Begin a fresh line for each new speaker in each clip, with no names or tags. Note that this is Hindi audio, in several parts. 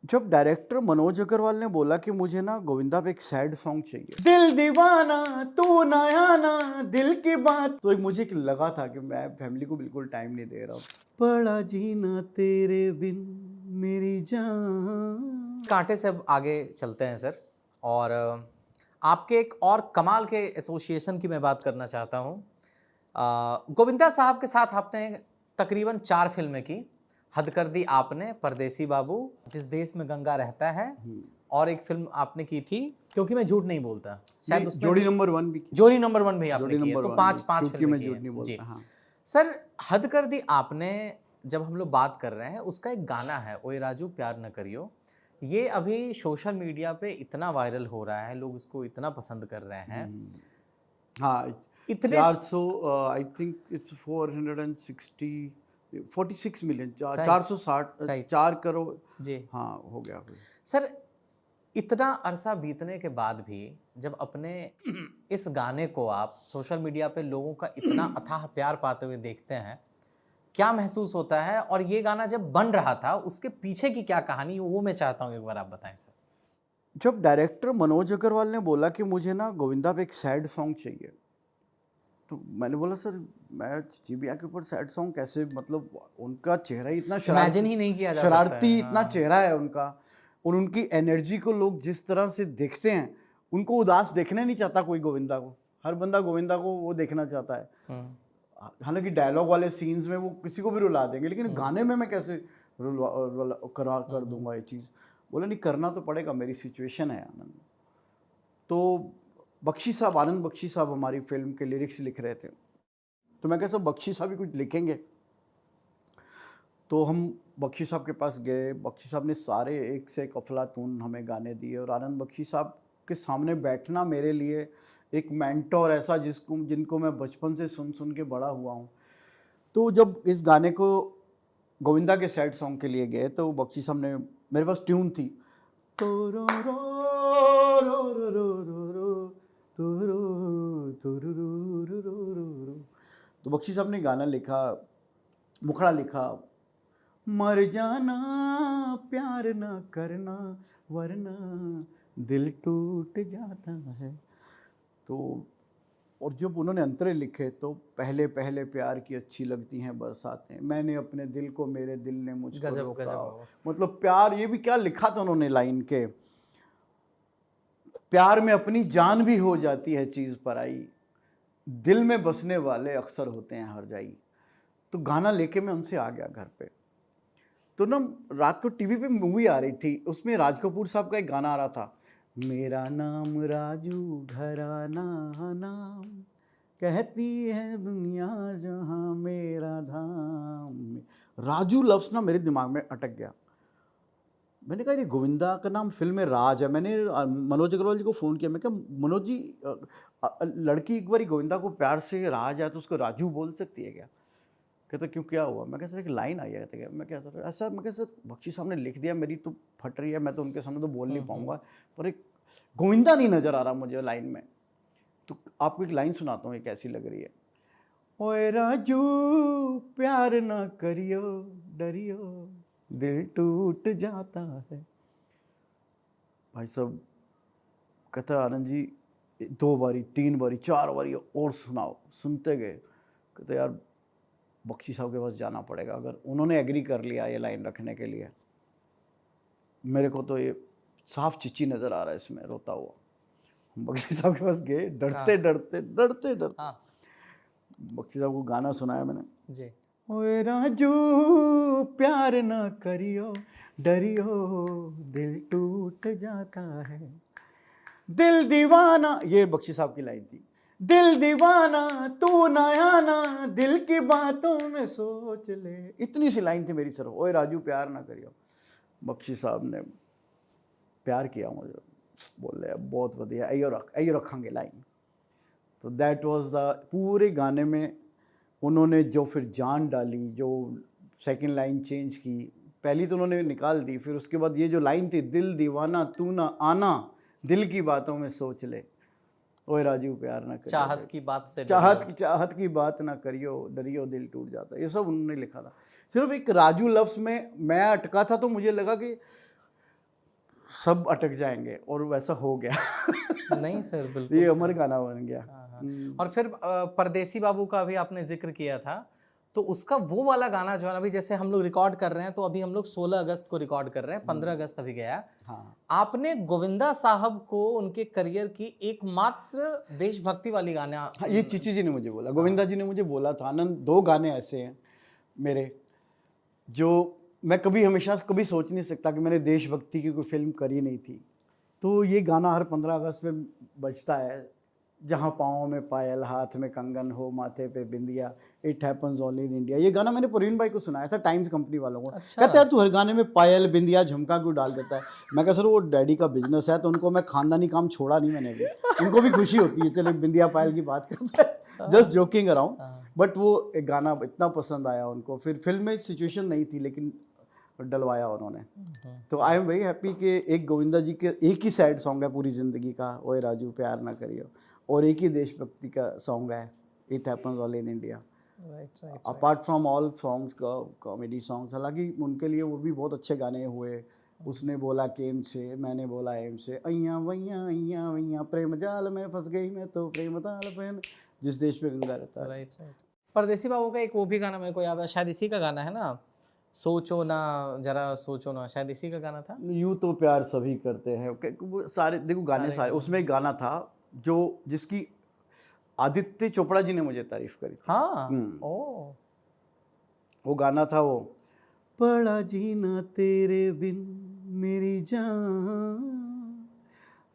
जब डायरेक्टर मनोज अग्रवाल ने बोला कि मुझे ना गोविंदा पे एक सैड सॉन्ग चाहिए, दिल दीवाना तू नया ना दिल की बात, तो एक मुझे एक लगा था कि मैं फैमिली को बिल्कुल टाइम नहीं दे रहा हूँ। पड़ा जीना तेरे बिन मेरी जान।
कांटे से अब आगे चलते हैं सर। और आपके एक और कमाल के एसोसिएशन की मैं बात करना चाहता हूँ। गोविंदा साहब के साथ आपने तकरीबन 4 फिल्में की। हद कर दी आपने, परदेसी बाबू, जिस देश में गंगा रहता है, और एक फिल्म आपने की थी क्योंकि मैं झूठ नहीं बोलता, शायद उसमें
जोड़ी
भी
नंबर 1 भी की।
जोड़ी नंबर 1 भी आपने
जोड़ी
की है,
नंबर
तो
1 भी,
5
क्योंकि
फिल्में
मैं
की
झूठ
हैं।
नहीं
जी
बोलता। हाँ,
सर, हद कर दी आपने, जब हम लोग बात कर रहे हैं, उसका एक गाना है, ओए राजू प्यार न करियो। ये अभी सोशल मीडिया पे इतना वायरल हो रहा है, लोग उसको इतना पसंद कर रहे हैं।
हाँ,
इतने
400 I think it's 460 46 million,
right,
460
right.
4 crore.
जी।
हाँ, हो गया फिर।
सर, इतना अरसा बीतने के बाद भी जब अपने इस गाने को आप सोशल मीडिया पे लोगों का इतना अथाह प्यार पाते हुए देखते हैं, क्या महसूस होता है? और ये गाना जब बन रहा था, उसके पीछे की क्या कहानी है, वो मैं चाहता हूँ एक बार आप बताएँ सर।
जब डायरेक्टर मनोज अग्रवाल ने बोला कि मुझे ना गोविंदा पे एक सैड सॉन्ग चाहिए, तो मैंने बोला सर मैं जीबिया के ऊपर सैड सॉन्ग कैसे, मतलब उनका चेहरा ही इतना
इमेजिन
शरारती,
ही नहीं किया जा सकता है।
शरारती इतना
हाँ।
चेहरा है उनका, और उनकी एनर्जी को लोग जिस तरह से देखते हैं, उनको उदास देखने नहीं चाहता कोई गोविंदा को। हर बंदा गोविंदा को वो देखना चाहता है।
हुँ,
हालांकि डायलॉग वाले सीन्स में वो किसी को भी रुला देंगे, लेकिन
हुँ,
गाने में मैं कैसे करा
हुँ,
कर
हुँ।
दूंगा ये चीज़। बोला नहीं, करना तो पड़ेगा, मेरी सिचुएशन है आनंद। तो बख्शी साहब, आनंद बख्शी साहब हमारी फिल्म के लिरिक्स लिख रहे थे, तो मैं कैसा बख्शी साहब भी कुछ लिखेंगे। तो हम बख्शी साहब के पास गए, बख्शी साहब ने सारे एक से एक अफलातून हमें गाने दिए, और आनंद बख्शी साहब के सामने बैठना मेरे लिए एक मेंटोर ऐसा, जिनको मैं बचपन से सुन सुन के बड़ा हुआ हूँ। तो जब इस गाने को गोविंदा के सैड सॉन्ग के लिए गए, तो बख्शी साहब ने, मेरे पास ट्यून थी, तो रो रो रो रो रो रो रो तो रो तो रो रो रो रो रो रो, तो बख्शी साहब ने गाना लिखा, मुखड़ा लिखा, मर जाना प्यार ना करना वरना दिल टूट जाता है। तो और जब उन्होंने अंतरे लिखे, तो पहले पहले प्यार की अच्छी लगती हैं बरसातें, मैंने अपने दिल को मेरे दिल ने मुझको
गज़ब,
रोका।
गज़ब।
मतलब प्यार, ये भी क्या लिखा था उन्होंने लाइन के, प्यार में अपनी जान भी हो जाती है चीज़ पराई, दिल में बसने वाले अक्सर होते हैं हर जाई। तो गाना लेके मैं उनसे आ गया घर पे। तो ना रात को टीवी पे मूवी आ रही थी, उसमें राज कपूर साहब का एक गाना आ रहा था, मेरा नाम राजू घराना नाम, कहती है दुनिया जहां मेरा धाम। राजू लफ्ज़ ना मेरे दिमाग में अटक गया। मैंने कहा ये गोविंदा का नाम फिल्म में राज है। मैंने मनोज अग्रवाल जी को फ़ोन किया, मैं कहा मनोज जी, लड़की एक बार गोविंदा को प्यार से राज है तो उसको राजू बोल सकती है क्या? कहता क्यों, क्या हुआ? मैं कहा सर एक लाइन आई है। कहते क्या? मैं क्या सर ऐसा, मैं कहा सर बख्शी साहब ने लिख दिया, मेरी तो फट रही है, मैं तो उनके सामने तो बोल नहीं
हुँ, हुँ।
पाऊंगा, पर एक गोविंदा नहीं नज़र आ रहा मुझे लाइन में। तो आपको एक लाइन सुनाता हूँ, ये कैसी लग रही है। ओए राजू प्यार ना करियो डरियो दिल टूट जाता है। भाई साहब, कहता आनंद जी 2 बारी 3 बारी 4 बारी और सुनाओ। सुनते गए। कहते यार बख्शी साहब के पास जाना पड़ेगा, अगर उन्होंने एग्री कर लिया ये लाइन रखने के लिए। मेरे को तो ये साफ चिच्ची नज़र आ रहा है इसमें रोता हुआ। हम बख्शी साहब के पास गए, डरते
हाँ,
डरते डरते डरते
हाँ।
बख्शी साहब को गाना सुनाया मैंने।
जी।
ओए राजू प्यार ना करियो डरियो दिल टूट जाता है, दिल दीवाना, ये बख्शी साहब की लाइन थी, दिल दीवाना तू नया ना दिल की बातों में सोच ले। इतनी सी लाइन थी मेरी सर, ओए राजू प्यार ना करियो। बख्शी साहब ने प्यार किया मुझे, बोले बहुत वधिया, आइयो रखेंगे लाइन। तो दैट वाज द पूरे गाने में उन्होंने जो फिर जान डाली, जो सेकंड लाइन चेंज की, पहली तो उन्होंने निकाल दी, फिर उसके बाद ये जो लाइन थी, दिल दीवाना तू ना आना दिल की बातों में सोच ले, ओए राजू प्यार ना करियो
चाहत की बात से डरियो।
चाहत की बात ना करियो डरियो दिल टूट जाता है, ये सब उन्होंने लिखा था। सिर्फ एक राजू लफ्ज़ में मैं अटका था, तो मुझे लगा कि सब अटक जाएंगे, और वैसा हो गया।
नहीं सर, बिल्कुल
ये
सही।
अमर गाना बन गया।
हाँ, हाँ। और फिर परदेसी बाबू का भी आपने जिक्र किया था, तो उसका वो वाला गाना जो है ना, अभी जैसे हम लोग रिकॉर्ड कर रहे हैं, तो अभी हम लोग 16 अगस्त को रिकॉर्ड कर रहे हैं, 15 अगस्त अभी गया।
हाँ
आपने गोविंदा साहब को उनके करियर की एकमात्र देशभक्ति वाली गाना
हाँ, ये चीची जी ने मुझे बोला, गोविंदा जी ने मुझे बोला था, आनंद 2 गाने ऐसे हैं मेरे जो मैं हमेशा कभी सोच नहीं सकता कि मैंने देशभक्ति की कोई फिल्म करी नहीं थी। तो ये गाना हर 15 अगस्त में बजता है, जहाँ पाँव में पायल, हाथ में कंगन हो, माथे पे बिंदिया, it happens only in India. ये गाना मैंने प्रवीण भाई को सुनाया था, टाइम्स कंपनी वालों को।
अच्छा।
कहते यार तू हर गाने में पायल, बिंदिया, झुमका क्यों डाल देता है? मैं कहा सर वो डैडी का बिजनेस है, तो उनको मैं खानदानी काम छोड़ा नहीं मैंने भी। उनको भी खुशी होती है चलो बिंदिया पायल की बात करते हैं, जस्ट जोकिंग अराउंड। बट वो एक गाना इतना पसंद आया उनको, फिर फिल्म में सिचुएशन नहीं थी लेकिन डलवाया उन्होंने। तो आई एम वेरी हैप्पी कि एक गोविंदा जी के एक ही सैड सॉन्ग है पूरी ज़िंदगी का, ओए राजू प्यार ना करियो, और एक ही देशभक्ति का सॉन्ग है, it happens all in India. Apart from all songs का कॉमेडी सॉन्ग्स, हालांकि उनके लिए वो भी बहुत अच्छे गाने हुए। उसने बोला केम से, मैंने बोला एम से, अय्या वैया प्रेम जाल में फंस गई मैं तो प्रेम ताल पे, जिस देश में गंगा रहता है।
राइट। परदेसी बाबू का एक वो भी गाना मेरे को याद है, शायद इसी का गाना है ना, सोचो ना जरा सोचो ना, शायद इसी का गाना था।
यूँ तो प्यार सभी करते हैं, वो सारे देखो गाने सारे। उसमें एक गाना था जो जिसकी आदित्य चोपड़ा जी ने मुझे तारीफ करी थी।
हाँ। ओ,
वो गाना था वो, पड़ा जीना तेरे बिन मेरी जान,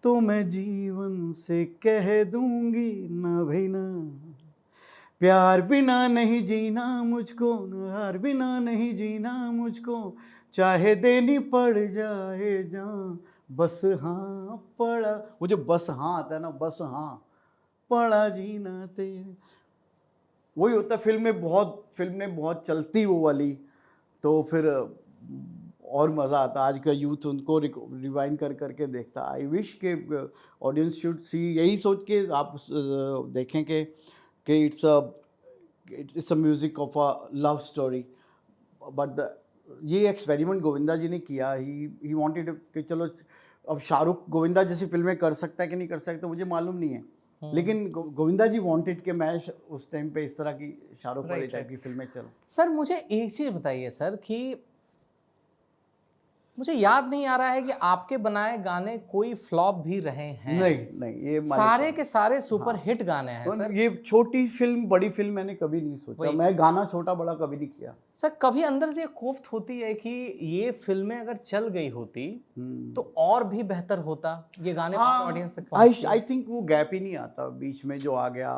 तो मैं जीवन से कह दूंगी ना भाई ना, प्यार बिना नहीं जीना मुझको, हार बिना नहीं जीना मुझको, चाहे देनी पड़ जाए जान, बस हाँ पड़ा। वो जो बस हाँ आता है ना, बस हाँ पड़ा जीना तेरे, वही होता। फिल्म में बहुत चलती वो वाली, तो फिर और मज़ा आता। आज का यूथ उनको रिवाइंड कर करके देखता। आई विश के ऑडियंस शुड सी, यही सोच के आप देखें कि it's a music of a love story. But ये एक्सपेरिमेंट गोविंदा जी ने किया, ही वांटेड कि चलो अब शाहरुख गोविंदा जैसी फिल्में कर सकता है कि नहीं कर सकता मुझे मालूम नहीं है, लेकिन गोविंदा जी वांटेड कि मैं उस टाइम पे इस तरह की शाहरुख वाली टाइप की फिल्में चल।
सर मुझे एक चीज़ बताइए सर, कि मुझे याद नहीं आ रहा है कि आपके बनाए गाने कोई फ्लॉप भी रहे हैं।
नहीं ये
सारे के सारे सुपर हिट गाने हैं सर।
ये छोटी फिल्म बड़ी फिल्म मैंने कभी नहीं सोचा, मैं गाना छोटा बड़ा कभी नहीं किया।
सर कभी अंदर से कोफ्त होती है कि ये फिल्में अगर चल गई होती तो और भी बेहतर होता, ये गाने और ऑडियंस तक पहुंचते।
आई थिंक वो गैप ही नहीं आता बीच में जो आ गया।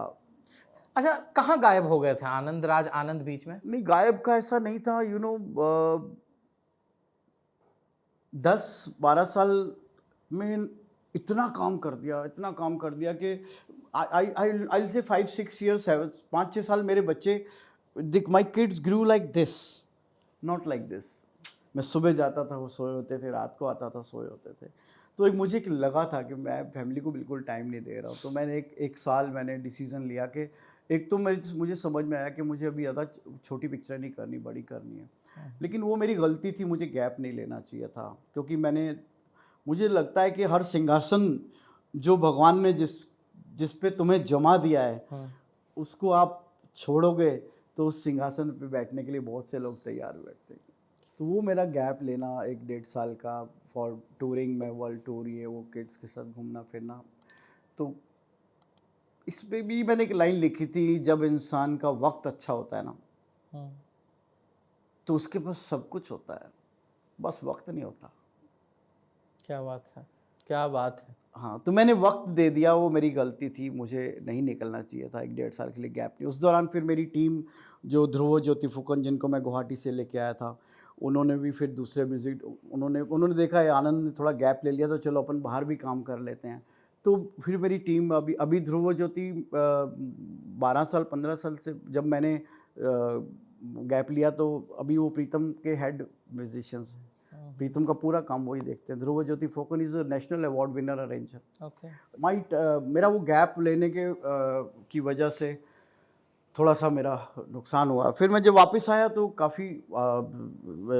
अच्छा, कहाँ गायब हो गए थे आनंद राज आनंद बीच में?
नहीं गायब का ऐसा नहीं था, 10-12 साल में इतना काम कर दिया कि आई से 5-6 ईयर्स है, 5-6 साल मेरे बच्चे, my kids grew like this, not like this. मैं सुबह जाता था वो सोए होते थे, रात को आता था सोए होते थे। तो मुझे लगा था कि मैं फैमिली को बिल्कुल टाइम नहीं दे रहा हूँ। तो मैंने एक साल मैंने डिसीज़न लिया कि एक तो मुझे समझ में आया कि मुझे अभी ज़्यादा छोटी पिक्चर नहीं करनी, बड़ी करनी है। लेकिन वो मेरी गलती थी, मुझे गैप नहीं लेना चाहिए था, क्योंकि मुझे लगता है कि हर सिंहासन जो भगवान ने जिस पे तुम्हें जमा दिया है, उसको आप छोड़ोगे तो उस सिंहासन पे बैठने के लिए बहुत से लोग तैयार बैठते हैं। तो वो मेरा गैप लेना 1-1.5 साल का फॉर टूरिंग में, वर्ल्ड टूर, ये वो किड्स के साथ घूमना फिरना। तो इस पे भी मैंने एक लाइन लिखी थी, जब इंसान का वक्त अच्छा होता है ना तो उसके पास सब कुछ होता है, बस वक्त नहीं होता।
क्या बात है, क्या बात है।
हाँ, तो मैंने वक्त दे दिया, वो मेरी गलती थी, मुझे नहीं निकलना चाहिए था 1-1.5 साल के लिए गैप नहीं। उस दौरान फिर मेरी टीम जो ध्रुव ज्योति फुकन, जिनको मैं गुवाहाटी से लेके आया था, उन्होंने भी फिर दूसरे म्यूज़िक उन्होंने देखा है आनंद ने थोड़ा गैप ले लिया, तो चलो अपन बाहर भी काम कर लेते हैं। तो फिर मेरी टीम अभी ध्रुव ज्योति 12 साल 15 साल से जब मैंने गैप लिया, तो अभी वो प्रीतम के हेड म्यूजिशियंस हैं। प्रीतम का पूरा काम वही देखते हैं। Dhruv Jyoti Phukan is a national award winner arranger.
Okay.
मेरा वो गैप लेने की वजह से थोड़ा सा मेरा नुकसान हुआ। फिर मैं जब वापस आया तो काफ़ी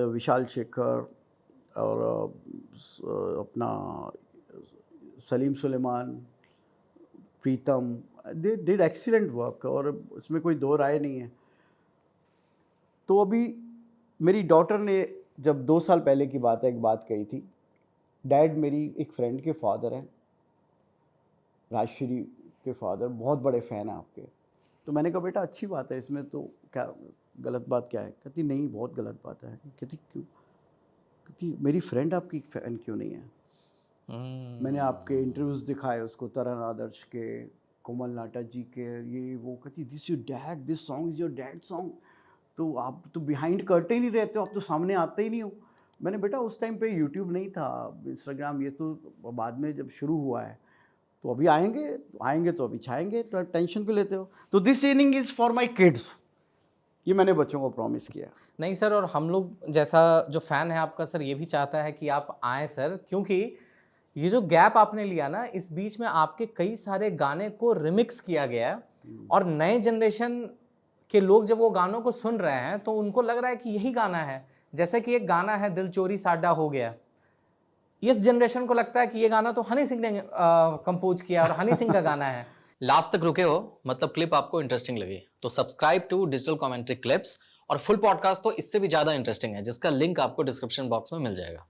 विशाल शेखर और अपना सलीम सुलेमान, प्रीतम, दे डिड एक्सीलेंट वर्क और उसमें कोई दो राय नहीं है। तो अभी मेरी डॉटर ने जब 2 साल पहले की बात है एक बात कही थी, डैड मेरी एक फ्रेंड के फादर हैं, राजश्री के फादर बहुत बड़े फ़ैन हैं आपके। तो मैंने कहा बेटा अच्छी बात है, इसमें तो क्या गलत बात क्या है? कहती नहीं बहुत गलत बात है। कहती क्यों? कहती मेरी फ्रेंड आपकी फ़ैन क्यों नहीं है? मैंने आपके इंटरव्यूज़ दिखाए उसको, तरन आदर्श के, कोमल नाटा जी के, ये वो। कहती this your dad, this song is your dad song. तो आप तो बिहाइंड कर्टेन ही रहते हो, आप तो सामने आते ही नहीं हो। मैंने बेटा उस टाइम पे यूट्यूब नहीं था, इंस्टाग्राम ये तो बाद में जब शुरू हुआ है। तो अभी आएंगे तो अभी छाएंगे, तो टेंशन क्यों लेते हो? तो this inning is for my kids, ये मैंने बच्चों को प्रॉमिस किया।
नहीं सर, और हम लोग जैसा जो फ़ैन है आपका सर, ये भी चाहता है कि आप आएँ सर, क्योंकि ये जो गैप आपने लिया ना, इस बीच में आपके कई सारे गाने को रिमिक्स किया गया है और नए जनरेशन के लोग जब वो गानों को सुन रहे हैं तो उनको लग रहा है कि यही गाना है। जैसे कि एक गाना है दिल चोरी साडा हो गया, इस जनरेशन को लगता है कि ये गाना तो हनी सिंह ने कंपोज किया और हनी सिंह का गाना है। लास्ट तक रुके हो, मतलब क्लिप आपको इंटरेस्टिंग लगी, तो subscribe to digital commentary clips, और फुल पॉडकास्ट तो इससे भी ज़्यादा इंटरेस्टिंग है, जिसका लिंक आपको डिस्क्रिप्शन बॉक्स में मिल जाएगा।